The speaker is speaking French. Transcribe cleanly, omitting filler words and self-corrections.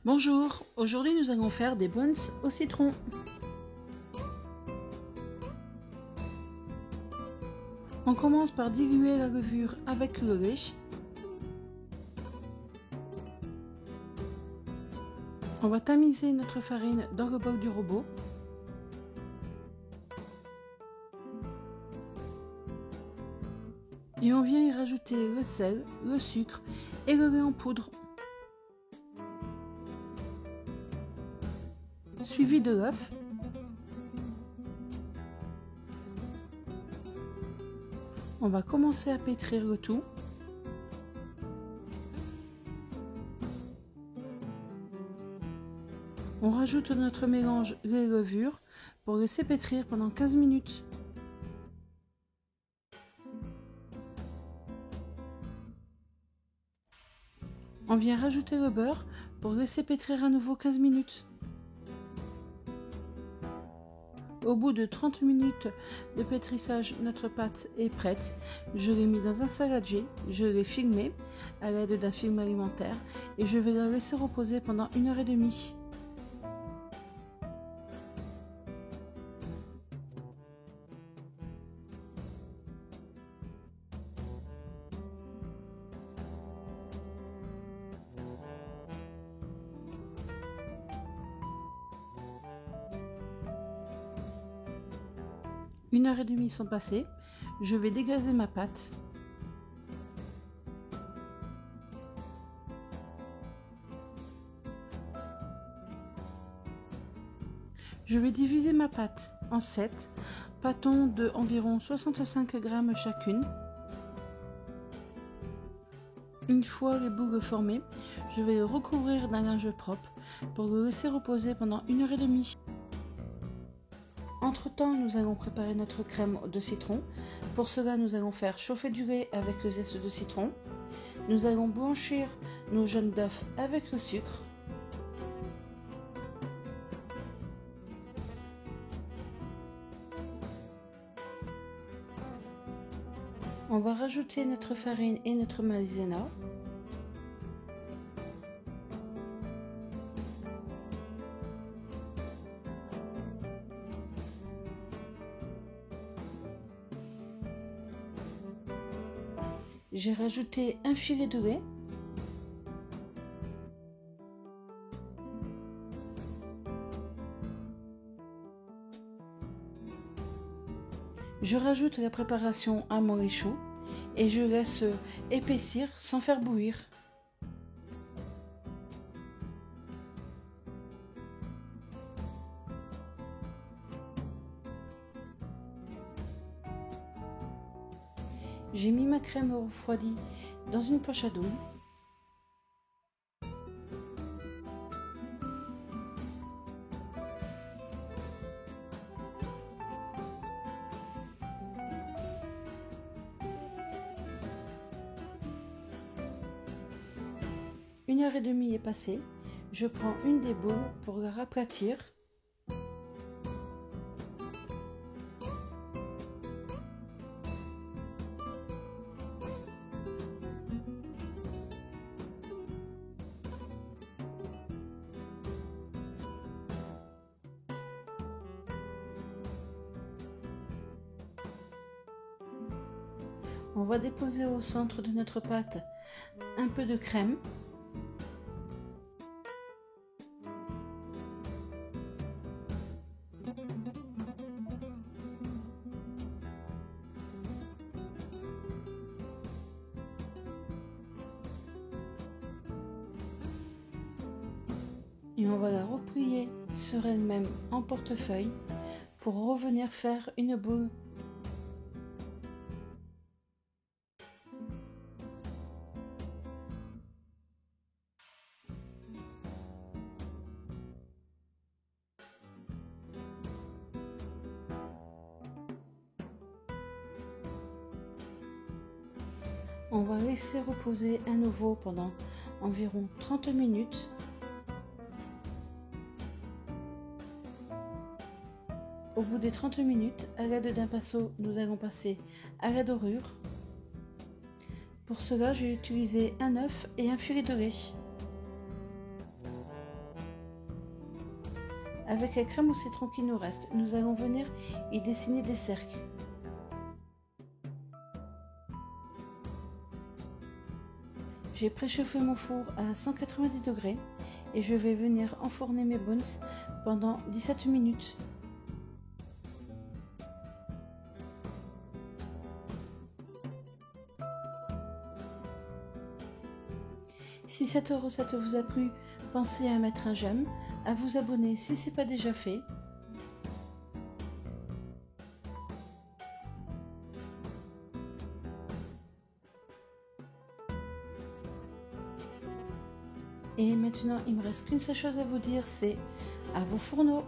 Bonjour, aujourd'hui nous allons faire des buns au citron. On commence par diluer la levure avec le lait. On va tamiser notre farine dans le bol du robot. Et on vient y rajouter le sel, le sucre et le lait en poudre. Suivi de l'œuf. On va commencer à pétrir le tout. On rajoute notre mélange lait et levure pour laisser pétrir pendant 15 minutes. On vient rajouter le beurre pour laisser pétrir à nouveau 15 minutes. Au bout de 30 minutes de pétrissage, notre pâte est prête. Je l'ai mis dans un saladier, je l'ai filmé à l'aide d'un film alimentaire et je vais la laisser reposer pendant 1h30. Une heure et demie sont passées, je vais déglacer ma pâte. Je vais diviser ma pâte en 7 pâtons de environ 65 g chacune. Une fois les boules formées, je vais le recouvrir d'un linge propre pour le laisser reposer pendant 1h30. Entre temps, nous allons préparer notre crème de citron. Pour cela, nous allons faire chauffer du lait avec le zeste de citron. Nous allons blanchir nos jaunes d'œufs avec le sucre. On va rajouter notre farine et notre maïzena. J'ai rajouté un filet de lait. Je rajoute la préparation à mon lait chaud et je laisse épaissir sans faire bouillir. J'ai mis ma crème refroidie dans une poche à douille. Une heure et demie est passée. Je prends une des boules pour la raplatir. On va déposer au centre de notre pâte un peu de crème. Et on va la replier sur elle-même en portefeuille pour revenir faire une boule. On va laisser reposer à nouveau pendant environ 30 minutes. Au bout des 30 minutes, à l'aide d'un pinceau, nous allons passer à la dorure. Pour cela, j'ai utilisé un œuf et un filet de lait. Avec la crème au citron qui nous reste, nous allons venir y dessiner des cercles. J'ai préchauffé mon four à 190 degrés et je vais venir enfourner mes buns pendant 17 minutes. Si cette recette vous a plu, pensez à mettre un j'aime, à vous abonner si ce n'est pas déjà fait. Et maintenant, il me reste qu'une seule chose à vous dire, c'est à vos fourneaux!